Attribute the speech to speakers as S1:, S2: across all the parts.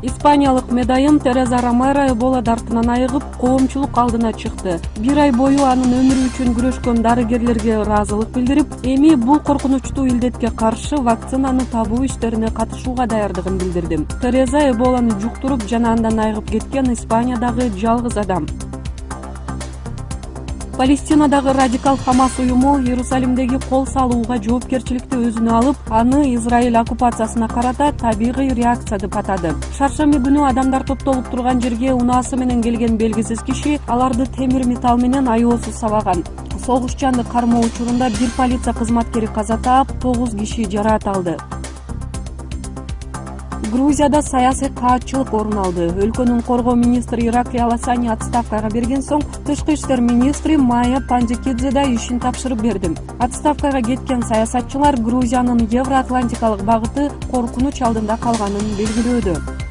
S1: Испаниялык медайым Тереза Ромеро Эбола дартынан айыгып, коомчулук алдына чыкты. Бир ай бою анын өмүрү үчүн күрөшкөн дарыгерлерге ыраазылык билдирип, эми бул коркунучтуу илдетке каршы вакцинаны табуу иштерине катышууга даярдыгын билдирди. Тереза Эболаны жуктуруп жана андан айыгып кеткен Испаниядагы жалгыз адам. Палестинадагы радикал Хамас уюму Иерусалимдеги кол салууга жоопкерчиликти өзүнө алып, аны Израиль оккупациясына карата табигый реакция деп атады. Шаршемби күнү адамдар топтолуп турган жерге унаасы менен келген белгисиз киши аларды темир металл менен аеосуз сабаган. Согушчанды кармоо учурунда бир полиция кызматкери каза таап, 9 киши жараат алды. Грузияда саясий каатчылык орун алды. Өлкөнүн коргоо министри Иракли Аласани отставкага берген соң, тышкы иштер министри Майя Пандикидзе да ишин тапшырып берди. Отставкага кеткен саясатчылар Грузиянын евроатлантикалык багыты коркунуч алдында калганын белгилөөдө.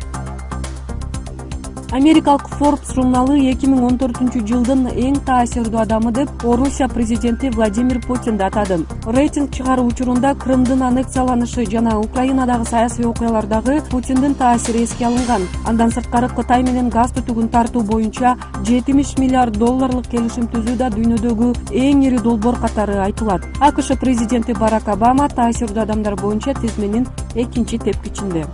S1: Америкалык Forbes журналы 2014-жылдын эң таасирдүү адамы деп Орусия президенти Владимир Путинди атады. Рейтинг чыгаруу учурунда Крымдын аннексияланышы жана Украинадагы саясий окуялардагы Путиндин таасири эске алынган. Андан сырткары Кытай менен газ түтүгүн тартуу боюнча $70 миллиард келишим түзүү да дүйнөдөгү эң ири долбоор катары айтылат. АКШ президенти Барак Обама таасирдүү адамдар боюнча тизменин экинчи тепкичинде.